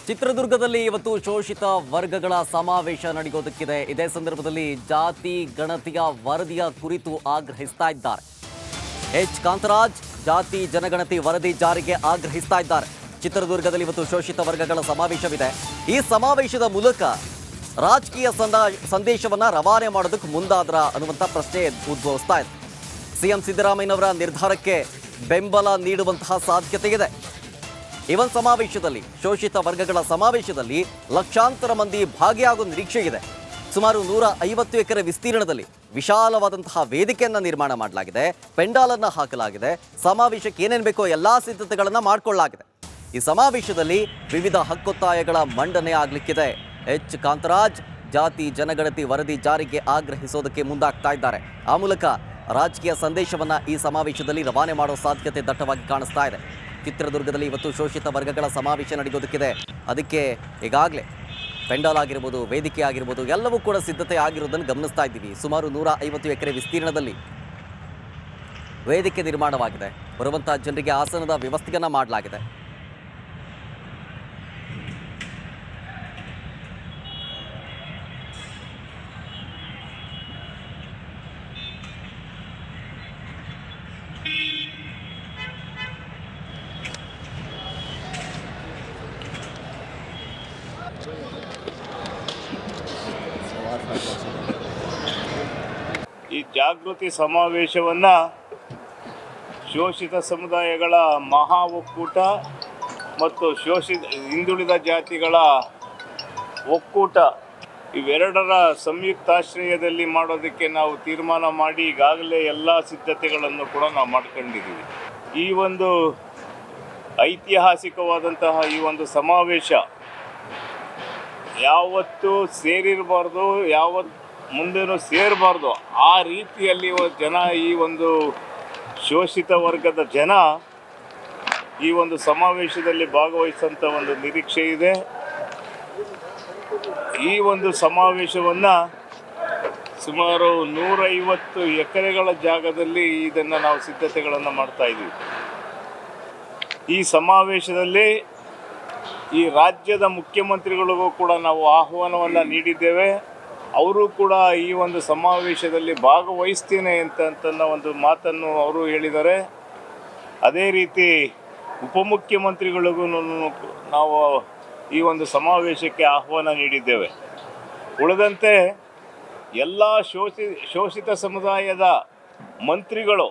ಚಿತ್ರದುರ್ಗದಲ್ಲಿ ಇವತ್ತು ಶೋಷಿತ ವರ್ಗಗಳ ಸಮಾವೇಶ ನಡೆಯೋದಕ್ಕಿದೆ. ಇದೇ ಸಂದರ್ಭದಲ್ಲಿ ಜಾತಿ ಗಣತಿಯ ವರದಿಯ ಕುರಿತು ಆಗ್ರಹಿಸ್ತಾ ಇದ್ದಾರೆ. ಎಚ್ ಕಾಂತರಾಜ್ ಜಾತಿ ಜನಗಣತಿ ವರದಿ ಜಾರಿಗೆ ಆಗ್ರಹಿಸ್ತಾ ಇದ್ದಾರೆ. ಚಿತ್ರದುರ್ಗದಲ್ಲಿ ಇವತ್ತು ಶೋಷಿತ ವರ್ಗಗಳ ಸಮಾವೇಶವಿದೆ. ಈ ಸಮಾವೇಶದ ಮೂಲಕ ರಾಜಕೀಯ ಸಂದೇಶವನ್ನ ರವಾನೆ ಮಾಡೋದಕ್ಕೆ ಮುಂದಾದ್ರ ಅನ್ನುವಂಥ ಪ್ರಶ್ನೆ ಉದ್ಭವಿಸ್ತಾ ಇದೆ. ಸಿಎಂ ಸಿದ್ದರಾಮಯ್ಯನವರ ನಿರ್ಧಾರಕ್ಕೆ ಬೆಂಬಲ ನೀಡುವಂತಹ ಸಾಧ್ಯತೆ ಇದೆ. ಇವನ್ ಸಮಾವೇಶದಲ್ಲಿ ಶೋಷಿತ ವರ್ಗಗಳ ಸಮಾವೇಶದಲ್ಲಿ ಲಕ್ಷಾಂತರ ಮಂದಿ ಭಾಗಿಯಾಗುವ ನಿರೀಕ್ಷೆ ಇದೆ. ಸುಮಾರು 150 ಎಕರೆ ವಿಸ್ತೀರ್ಣದಲ್ಲಿ ವಿಶಾಲವಾದಂತಹ ವೇದಿಕೆಯನ್ನು ನಿರ್ಮಾಣ ಮಾಡಲಾಗಿದೆ. ಪೆಂಡಾಲನ್ನು ಹಾಕಲಾಗಿದೆ. ಸಮಾವೇಶಕ್ಕೆ ಏನೇನು ಬೇಕೋ ಎಲ್ಲಾ ಸಿದ್ಧತೆಗಳನ್ನು ಮಾಡಿಕೊಳ್ಳಲಾಗಿದೆ. ಈ ಸಮಾವೇಶದಲ್ಲಿ ವಿವಿಧ ಹಕ್ಕೊತ್ತಾಯಗಳ ಮಂಡನೆ ಆಗಲಿಕ್ಕಿದೆ. ಎಚ್ ಕಾಂತರಾಜ್ ಜಾತಿ ಜನಗಣತಿ ವರದಿ ಜಾರಿಗೆ ಆಗ್ರಹಿಸೋದಕ್ಕೆ ಮುಂದಾಗ್ತಾ ಇದ್ದಾರೆ. ಆ ಮೂಲಕ ರಾಜಕೀಯ ಸಂದೇಶವನ್ನ ಈ ಸಮಾವೇಶದಲ್ಲಿ ರವಾನೆ ಮಾಡೋ ಸಾಧ್ಯತೆ ದಟ್ಟವಾಗಿ ಕಾಣಿಸ್ತಾ ಇದೆ. ಚಿತ್ರದುರ್ಗದಲ್ಲಿ ಇವತ್ತು ಶೋಷಿತ ವರ್ಗಗಳ ಸಮಾವೇಶ ನಡೆಯೋದಕ್ಕಿದೆ. ಅದಕ್ಕೆ ಈಗಾಗಲೇ ಪೆಂಡಾಲ್ ಆಗಿರ್ಬೋದು, ವೇದಿಕೆ ಆಗಿರ್ಬೋದು, ಎಲ್ಲವೂ ಕೂಡ ಸಿದ್ಧತೆ ಆಗಿರೋದನ್ನು ಗಮನಿಸ್ತಾ ಇದ್ದೀವಿ. ಸುಮಾರು 150 ಎಕರೆ ವಿಸ್ತೀರ್ಣದಲ್ಲಿ ವೇದಿಕೆ ನಿರ್ಮಾಣವಾಗಿದೆ. ಬರುವಂತಹ ಜನರಿಗೆ ಆಸನದ ವ್ಯವಸ್ಥೆಯನ್ನು ಮಾಡಲಾಗಿದೆ. ಈ ಜಾಗೃತಿ ಸಮಾವೇಶವನ್ನು ಶೋಷಿತ ಸಮುದಾಯಗಳ ಮಹಾ ಒಕ್ಕೂಟ ಮತ್ತು ಹಿಂದುಳಿದ ಜಾತಿಗಳ ಒಕ್ಕೂಟ ಇವೆರಡರ ಸಂಯುಕ್ತಾಶ್ರಯದಲ್ಲಿ ಮಾಡೋದಕ್ಕೆ ನಾವು ತೀರ್ಮಾನ ಮಾಡಿ ಈಗಾಗಲೇ ಎಲ್ಲ ಸಿದ್ಧತೆಗಳನ್ನು ಕೂಡ ನಾವು ಮಾಡ್ಕೊಂಡಿದ್ದೀವಿ. ಈ ಒಂದು ಐತಿಹಾಸಿಕವಾದಂತಹ ಈ ಒಂದು ಸಮಾವೇಶ ಯಾವತ್ತೂ ಸೇರಿರಬಾರ್ದು, ಮುಂದೇನೂ ಸೇರಬಾರ್ದು. ಆ ರೀತಿಯಲ್ಲಿ ಜನ, ಈ ಒಂದು ಶೋಷಿತ ವರ್ಗದ ಜನ ಈ ಒಂದು ಸಮಾವೇಶದಲ್ಲಿ ಭಾಗವಹಿಸುವಂಥ ಒಂದು ನಿರೀಕ್ಷೆ ಇದೆ. ಈ ಒಂದು ಸಮಾವೇಶವನ್ನು ಸುಮಾರು 150 ಎಕರೆಗಳ ಜಾಗದಲ್ಲಿ ಇದನ್ನು ನಾವು ಸಿದ್ಧತೆಗಳನ್ನು ಮಾಡ್ತಾ ಇದ್ದೀವಿ. ಈ ಸಮಾವೇಶದಲ್ಲಿ ಈ ರಾಜ್ಯದ ಮುಖ್ಯಮಂತ್ರಿಗಳಿಗೂ ಕೂಡ ನಾವು ಆಹ್ವಾನವನ್ನು ನೀಡಿದ್ದೇವೆ. ಅವರು ಕೂಡ ಈ ಒಂದು ಸಮಾವೇಶದಲ್ಲಿ ಭಾಗವಹಿಸ್ತೇನೆ ಅಂತ ಒಂದು ಮಾತನ್ನು ಅವರು ಹೇಳಿದ್ದಾರೆ. ಅದೇ ರೀತಿ ಉಪಮುಖ್ಯಮಂತ್ರಿಗಳಿಗೂ ನಾವು ಈ ಒಂದು ಸಮಾವೇಶಕ್ಕೆ ಆಹ್ವಾನ ನೀಡಿದ್ದೇವೆ. ಉಳಿದಂತೆ ಎಲ್ಲ ಶೋಷಿತ ಸಮುದಾಯದ ಮಂತ್ರಿಗಳು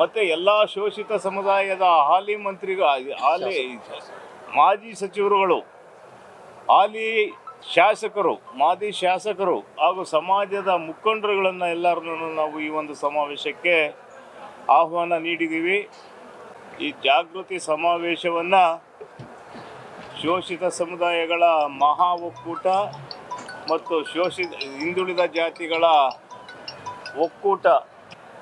ಮತ್ತು ಎಲ್ಲ ಶೋಷಿತ ಸಮುದಾಯದ ಹಾಲಿ ಮಾಜಿ ಸಚಿವರುಗಳು, ಹಾಲಿ ಶಾಸಕರು, ಮಾಜಿ ಶಾಸಕರು ಹಾಗೂ ಸಮಾಜದ ಮುಖಂಡರುಗಳನ್ನು ಎಲ್ಲರನ್ನೂ ನಾವು ಈ ಒಂದು ಸಮಾವೇಶಕ್ಕೆ ಆಹ್ವಾನ ನೀಡಿದ್ದೀವಿ. ಈ ಜಾಗೃತಿ ಸಮಾವೇಶವನ್ನು ಶೋಷಿತ ಸಮುದಾಯಗಳ ಮಹಾ ಒಕ್ಕೂಟ ಮತ್ತು ಹಿಂದುಳಿದ ಜಾತಿಗಳ ಒಕ್ಕೂಟ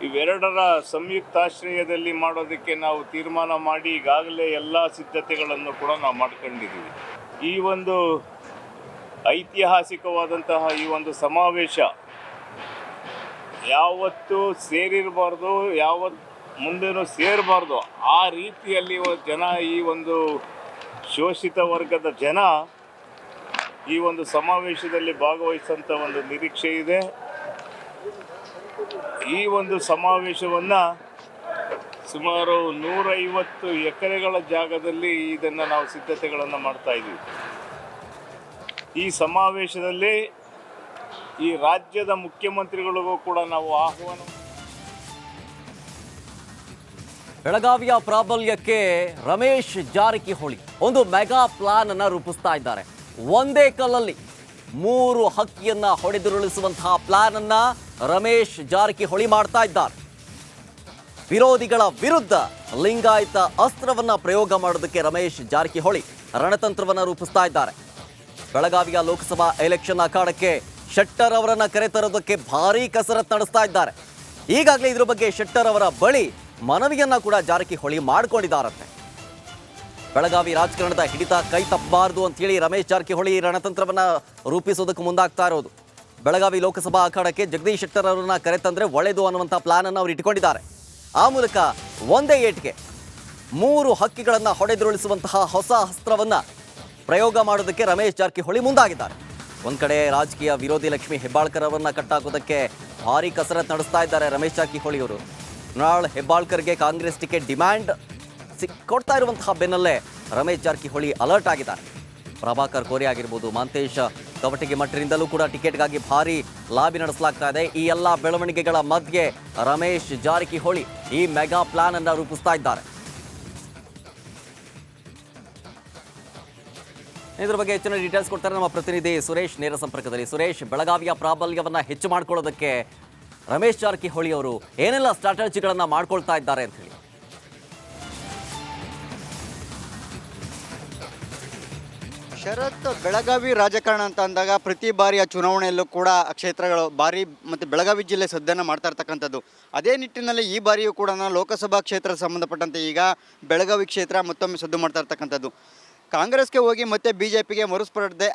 ಇವೆರಡರ ಸಂಯುಕ್ತಾಶ್ರಯದಲ್ಲಿ ಮಾಡೋದಕ್ಕೆ ನಾವು ತೀರ್ಮಾನ ಮಾಡಿ ಈಗಾಗಲೇ ಎಲ್ಲ ಸಿದ್ಧತೆಗಳನ್ನು ಕೂಡ ನಾವು ಮಾಡ್ಕೊಂಡಿದ್ದೀವಿ. ಈ ಒಂದು ಐತಿಹಾಸಿಕವಾದಂತಹ ಈ ಒಂದು ಸಮಾವೇಶ ಯಾವತ್ತೂ ಸೇರಿರಬಾರ್ದು, ಮುಂದೇನೂ ಸೇರಬಾರ್ದು. ಆ ರೀತಿಯಲ್ಲಿ ಜನ, ಈ ಒಂದು ಶೋಷಿತ ವರ್ಗದ ಜನ ಈ ಒಂದು ಸಮಾವೇಶದಲ್ಲಿ ಭಾಗವಹಿಸುವಂಥ ಒಂದು ನಿರೀಕ್ಷೆ ಇದೆ. ಈ ಒಂದು ಸಮಾವೇಶವನ್ನು ಸುಮಾರು 150 ಎಕರೆಗಳ ಜಾಗದಲ್ಲಿ ಇದನ್ನು ನಾವು ಸಿದ್ಧತೆಗಳನ್ನು ಮಾಡ್ತಾ ಇದ್ದೀವಿ. ಈ ಸಮಾವೇಶದಲ್ಲಿ ಈ ರಾಜ್ಯದ ಮುಖ್ಯಮಂತ್ರಿಗಳಿಗೂ ಕೂಡ ನಾವು ಆಹ್ವಾನ. ಬೆಳಗಾವಿಯ ಪ್ರಾಬಲ್ಯಕ್ಕೆ ರಮೇಶ್ ಜಾರಕಿಹೊಳಿ ಒಂದು ಮೆಗಾ ಪ್ಲಾನ್ ಅನ್ನು ರೂಪಿಸ್ತಾ ಇದ್ದಾರೆ. ಒಂದೇ ಕಲ್ಲಲ್ಲಿ 3 ಹಕ್ಕಿಯನ್ನ ಹೊಡೆದುರುಳಿಸುವಂತಹ ಪ್ಲಾನ್ ಅನ್ನ ರಮೇಶ್ ಜಾರಕಿಹೊಳಿ ಮಾಡ್ತಾ ಇದ್ದಾರೆ. ವಿರೋಧಿಗಳ ವಿರುದ್ಧ ಲಿಂಗಾಯತ ಅಸ್ತ್ರವನ್ನ ಪ್ರಯೋಗ ಮಾಡೋದಕ್ಕೆ ರಮೇಶ್ ಜಾರಕಿಹೊಳಿ ರಣತಂತ್ರವನ್ನ ರೂಪಿಸ್ತಾ ಇದ್ದಾರೆ. ಬೆಳಗಾವಿಯ ಲೋಕಸಭಾ ಎಲೆಕ್ಷನ್ ಅಖಾಡಕ್ಕೆ ಶೆಟ್ಟರ್ ಅವರನ್ನ ಕರೆತರೋದಕ್ಕೆ ಭಾರೀ ಕಸರತ್ತು ನಡೆಸ್ತಾ ಇದ್ದಾರೆ. ಈಗಾಗಲೇ ಇದ್ರ ಬಗ್ಗೆ ಶೆಟ್ಟರ್ ಅವರ ಬಳಿ ಮನವಿಯನ್ನ ಕೂಡ ಜಾರಕಿಹೊಳಿ ಮಾಡಿಕೊಂಡಿದ್ದಾರಂತೆ. ಬೆಳಗಾವಿ ರಾಜಕಾರಣದ ಹಿಡಿತ ಕೈ ತಪ್ಪಬಾರದು ಅಂತೇಳಿ ರಮೇಶ್ ಜಾರಕಿಹೊಳಿ ರಣತಂತ್ರವನ್ನ ರೂಪಿಸೋದಕ್ಕೆ ಮುಂದಾಗ್ತಾ ಇರೋದು. ಬೆಳಗಾವಿ ಲೋಕಸಭಾ ಅಖಾಡಕ್ಕೆ ಜಗದೀಶ್ ಶೆಟ್ಟರ್ ಅವರನ್ನ ಕರೆತಂದ್ರೆ ಒಳ್ಳೆಯದು ಅನ್ನುವಂಥ ಪ್ಲಾನ್ ಅನ್ನು ಅವರು ಇಟ್ಕೊಂಡಿದ್ದಾರೆ. ಆ ಮೂಲಕ ಒಂದೇ ಏಟಿಗೆ 3 ಹಕ್ಕಿಗಳನ್ನು ಹೊಡೆದುರುಳಿಸುವಂತಹ ಹೊಸ ಅಸ್ತ್ರವನ್ನ ಪ್ರಯೋಗ ಮಾಡೋದಕ್ಕೆ ರಮೇಶ್ ಜಾರಕಿಹೊಳಿ ಮುಂದಾಗಿದ್ದಾರೆ. ಒಂದ್ ಕಡೆ ರಾಜಕೀಯ ವಿರೋಧಿ ಲಕ್ಷ್ಮೀ ಹೆಬ್ಬಾಳ್ಕರ್ ಅವರನ್ನ ಕಟ್ಟಾಕೋದಕ್ಕೆ ಭಾರಿ ಕಸರತ್ತು ನಡೆಸ್ತಾ ಇದ್ದಾರೆ ರಮೇಶ್ ಜಾರಕಿಹೊಳಿ ಅವರು. ಮೃಣಾಲ್ ಹೆಬ್ಬಾಳ್ಕರ್ಗೆ ಕಾಂಗ್ರೆಸ್ ಟಿಕೆಟ್ ಡಿಮ್ಯಾಂಡ್ ಕೊಡ್ತಾ ಇರುವಂತಹ ಬೆನ್ನಲ್ಲೇ ರಮೇಶ್ ಜಾರಕಿಹೊಳಿ ಅಲರ್ಟ್ ಆಗಿದ್ದಾರೆ. ಪ್ರಭಾಕರ್ ಕೋರೆ ಆಗಿರ್ಬೋದು, ಮಹಂತೇಶ್ ಕವಟಗಿಮಠರಿಂದಲೂ ಕೂಡ ಟಿಕೆಟ್ಗಾಗಿ ಭಾರಿ ಲಾಬಿ ನಡೆಸಲಾಗ್ತಾ ಇದೆ. ಈ ಎಲ್ಲ ಬೆಳವಣಿಗೆಗಳ ಮಧ್ಯೆ ರಮೇಶ್ ಜಾರಕಿಹೊಳಿ ಈ ಮೆಗಾ ಪ್ಲಾನ್ ಅನ್ನು ರೂಪಿಸ್ತಾ ಇದ್ದಾರೆ. ಇದ್ರ ಬಗ್ಗೆ ಹೆಚ್ಚಿನ ಡೀಟೇಲ್ಸ್ ಕೊಡ್ತಾರೆ ನಮ್ಮ ಪ್ರತಿನಿಧಿ ಸುರೇಶ್ ನೇರ ಸಂಪರ್ಕದಲ್ಲಿ. ಸುರೇಶ್, ಬೆಳಗಾವಿಯ ಪ್ರಾಬಲ್ಯವನ್ನ ಹೆಚ್ಚು ಮಾಡ್ಕೊಳ್ಳೋದಕ್ಕೆ ರಮೇಶ್ ಜಾರಕಿಹೊಳಿ ಅವರು ಏನೆಲ್ಲ ಸ್ಟ್ರಾಟಜಿಗಳನ್ನ ಮಾಡ್ಕೊಳ್ತಾ ಇದ್ದಾರೆ ಅಂತ ಹೇಳಿ. ಶರತ್, ಬೆಳಗಾವಿ ರಾಜಕಾರಣ ಅಂತ ಅಂದಾಗ ಪ್ರತಿ ಬಾರಿಯ ಚುನಾವಣೆಯಲ್ಲೂ ಕೂಡ ಕ್ಷೇತ್ರಗಳು ಭಾರಿ ಮತ್ತು ಬೆಳಗಾವಿ ಜಿಲ್ಲೆ ಸದ್ದನ್ನು ಮಾಡ್ತಾ ಇರ್ತಕ್ಕಂಥದ್ದು. ಅದೇ ನಿಟ್ಟಿನಲ್ಲಿ ಈ ಬಾರಿಯೂ ಕೂಡ ಲೋಕಸಭಾ ಕ್ಷೇತ್ರ ಸಂಬಂಧಪಟ್ಟಂತೆ ಈಗ ಬೆಳಗಾವಿ ಕ್ಷೇತ್ರ ಮತ್ತೊಮ್ಮೆ ಸದ್ದು ಮಾಡ್ತಾ ಇರ್ತಕ್ಕಂಥದ್ದು. ಕಾಂಗ್ರೆಸ್ಗೆ ಹೋಗಿ ಮತ್ತೆ BJPಗೆ ಮರುಸ್ಪರ್ಧೆ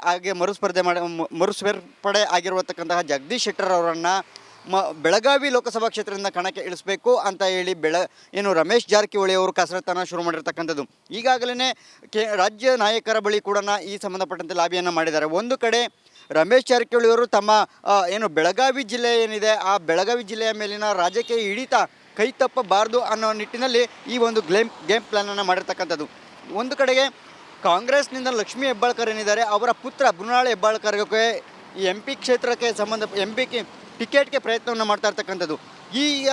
ಆಗಿರುವತಕ್ಕಂತಹ ಜಗದೀಶ್ ಶೆಟ್ಟರ್ ಅವರನ್ನು ಬೆಳಗಾವಿ ಲೋಕಸಭಾ ಕ್ಷೇತ್ರದಿಂದ ಕಣಕ್ಕೆ ಇಳಿಸಬೇಕು ಅಂತ ಹೇಳಿ ರಮೇಶ್ ಜಾರಕಿಹೊಳಿ ಅವರು ಕಸರತ್ತನ್ನು ಶುರು ಮಾಡಿರ್ತಕ್ಕಂಥದ್ದು. ಈಗಾಗಲೇ ರಾಜ್ಯ ನಾಯಕರ ಬಳಿ ಕೂಡ ಈ ಸಂಬಂಧಪಟ್ಟಂತೆ ಲಾಬಿಯನ್ನು ಮಾಡಿದ್ದಾರೆ. ಒಂದು ಕಡೆ ರಮೇಶ್ ಜಾರಕಿಹೊಳಿ ಅವರು ತಮ್ಮ ಬೆಳಗಾವಿ ಜಿಲ್ಲೆ ಏನಿದೆ ಆ ಬೆಳಗಾವಿ ಜಿಲ್ಲೆಯ ಮೇಲಿನ ರಾಜಕೀಯ ಹಿಡಿತ ಕೈ ತಪ್ಪಬಾರ್ದು ಅನ್ನೋ ನಿಟ್ಟಿನಲ್ಲಿ ಈ ಒಂದು ಗೇಮ್ ಪ್ಲಾನನ್ನು ಮಾಡಿರ್ತಕ್ಕಂಥದ್ದು. ಒಂದು ಕಡೆಗೆ ಕಾಂಗ್ರೆಸ್ನಿಂದ ಲಕ್ಷ್ಮೀ ಹೆಬ್ಬಾಳ್ಕರ್ ಏನಿದ್ದಾರೆ ಅವರ ಪುತ್ರ ಮೃಣಾಲ್ ಹೆಬ್ಬಾಳ್ಕರ್ಗೆ ಈ MP ಕ್ಷೇತ್ರಕ್ಕೆ MP ಟಿಕೆಟ್ಗೆ ಪ್ರಯತ್ನವನ್ನು ಮಾಡ್ತಾ ಇರ್ತಕ್ಕಂಥದ್ದು. ಈಗ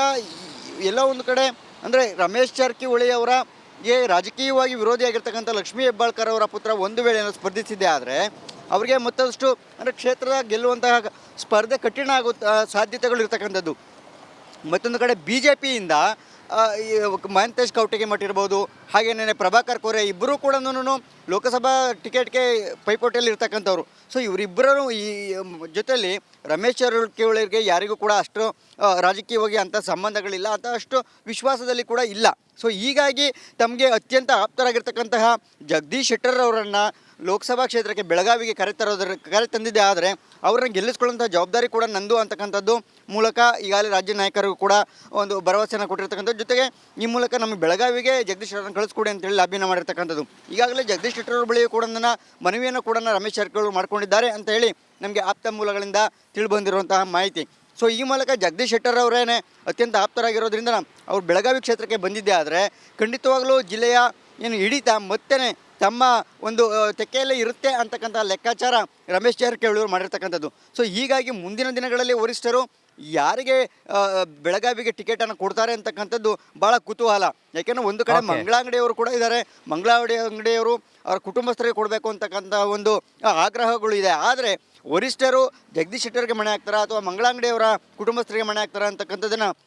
ಎಲ್ಲ ಒಂದು ಕಡೆ ಅಂದರೆ ರಮೇಶ್ ಜಾರಕಿಹೊಳಿ ಅವರಿಗೆ ರಾಜಕೀಯವಾಗಿ ವಿರೋಧಿಯಾಗಿರ್ತಕ್ಕಂಥ ಲಕ್ಷ್ಮೀ ಹೆಬ್ಬಾಳ್ಕರ್ ಅವರ ಪುತ್ರ ಒಂದು ವೇಳೆ ಸ್ಪರ್ಧಿಸಿದೆ ಆದರೆ ಅವರಿಗೆ ಮತ್ತಷ್ಟು ಅಂದರೆ ಕ್ಷೇತ್ರದ ಗೆಲ್ಲುವಂತಹ ಸ್ಪರ್ಧೆ ಕಠಿಣ ಆಗೋ ಸಾಧ್ಯತೆಗಳು ಇರ್ತಕ್ಕಂಥದ್ದು. ಮತ್ತೊಂದು ಕಡೆ BJPಯಿಂದ ಮಹಂತೇಶ್ ಕವಟಗಿಮಠ ಇರ್ಬೋದು, ಹಾಗೇನೇ ಪ್ರಭಾಕರ್ ಕೋರೆ ಇಬ್ಬರೂ ಕೂಡ ಲೋಕಸಭಾ ಟಿಕೆಟ್ಗೆ ಪೈಪೋಟಿಯಲ್ಲಿ ಇರ್ತಕ್ಕಂಥವ್ರು. ಸೊ ಇವರಿಬ್ಬರೂ ಈ ಜೊತೆಯಲ್ಲಿ ರಮೇಶ್ ಜಾರಕಿಹೊಳಿಗೆ ಯಾರಿಗೂ ಕೂಡ ಅಷ್ಟು ರಾಜಕೀಯವಾಗಿ ಅಂಥ ಸಂಬಂಧಗಳಿಲ್ಲ, ಅಂತ ಅಷ್ಟು ವಿಶ್ವಾಸದಲ್ಲಿ ಕೂಡ ಇಲ್ಲ. ಸೊ ಹೀಗಾಗಿ ತಮಗೆ ಅತ್ಯಂತ ಆಪ್ತರಾಗಿರ್ತಕ್ಕಂತಹ ಜಗದೀಶ್ ಶೆಟ್ಟರ್ ಅವರನ್ನು ಲೋಕಸಭಾ ಕ್ಷೇತ್ರಕ್ಕೆ ಬೆಳಗಾವಿಗೆ ಕರೆ ತಂದಿದ್ದೆ. ಆದರೆ ಅವರನ್ನು ಗೆಲ್ಲಿಸ್ಕೊಳ್ಳುವಂಥ ಜವಾಬ್ದಾರಿ ಕೂಡ ನಂದು ಅಂತಕ್ಕಂಥದ್ದು ಮೂಲಕ ಈಗಾಗಲೇ ರಾಜ್ಯ ನಾಯಕರಿಗೂ ಕೂಡ ಒಂದು ಭರವಸೆಯನ್ನು ಕೊಟ್ಟಿರ್ತಕ್ಕಂಥದ್ದು. ಜೊತೆಗೆ ಈ ಮೂಲಕ ನಮಗೆ ಬೆಳಗಾವಿಗೆ ಜಗದೀಶ್ ಶೆಟ್ಟರ್ನ ಕಳಿಸ್ಕೊಡಿ ಅಂತೇಳಿ ಲಾಬಿನ ಮಾಡಿರ್ತಕ್ಕಂಥದ್ದು. ಈಗಾಗಲೇ ಜಗದೀಶ್ ಶೆಟ್ಟರ್ ಅವರ ಬಳಿ ಕೂಡ ಮನವಿಯನ್ನು ಕೂಡ ರಮೇಶ್ ಜಾರಕಿಹೊಳಿ ಮಾಡ್ಕೊಂಡಿದ್ದಾರೆ ಅಂತ ಹೇಳಿ ನಮಗೆ ಆಪ್ತ ಮೂಲಗಳಿಂದ ತಿಳಿದುಬಂದಿರುವಂತಹ ಮಾಹಿತಿ. ಸೊ ಈ ಮೂಲಕ ಜಗದೀಶ್ ಶೆಟ್ಟರ್ ಅವರೇನೆ ಅತ್ಯಂತ ಆಪ್ತರಾಗಿರೋದ್ರಿಂದ ಅವ್ರು ಬೆಳಗಾವಿ ಕ್ಷೇತ್ರಕ್ಕೆ ಬಂದಿದ್ದೆ. ಆದರೆ ಖಂಡಿತವಾಗಲೂ ಜಿಲ್ಲೆಯ ಹಿಡಿತ ಮತ್ತೆ ತಮ್ಮ ಒಂದು ತೆಕ್ಕೆಯಲ್ಲೇ ಇರುತ್ತೆ ಅಂತಕ್ಕಂಥ ಲೆಕ್ಕಾಚಾರ ರಮೇಶ್ ಜಾರಕಿಹೊಳಿ ಅವರು ಮಾಡಿರ್ತಕ್ಕಂಥದ್ದು. ಸೊ ಹೀಗಾಗಿ ಮುಂದಿನ ದಿನಗಳಲ್ಲಿ ವರಿಷ್ಠರು ಯಾರಿಗೆ ಬೆಳಗಾವಿಗೆ ಟಿಕೆಟನ್ನು ಕೊಡ್ತಾರೆ ಅಂತಕ್ಕಂಥದ್ದು ಭಾಳ ಕುತೂಹಲ. ಯಾಕೆಂದರೆ ಒಂದು ಕಡೆ ಮಂಗಳ ಅಂಗಡಿಯವರು ಕೂಡ ಇದ್ದಾರೆ. ಮಂಗಳ ಅಂಗಡಿಯವರು ಅವರ ಕುಟುಂಬಸ್ಥರಿಗೆ ಕೊಡಬೇಕು ಅಂತಕ್ಕಂಥ ಒಂದು ಆಗ್ರಹಗಳು ಇದೆ. ಆದರೆ ವರಿಷ್ಠರು ಜಗದೀಶ್ ಶೆಟ್ಟರ್ಗೆ ಮಣೆ ಹಾಕ್ತಾರಾ ಅಥವಾ ಮಂಗಳ ಅಂಗಡಿಯವರ ಕುಟುಂಬಸ್ಥರಿಗೆ ಮಣೆ ಹಾಕ್ತಾರಾ ಅಂತಕ್ಕಂಥದ್ದನ್ನು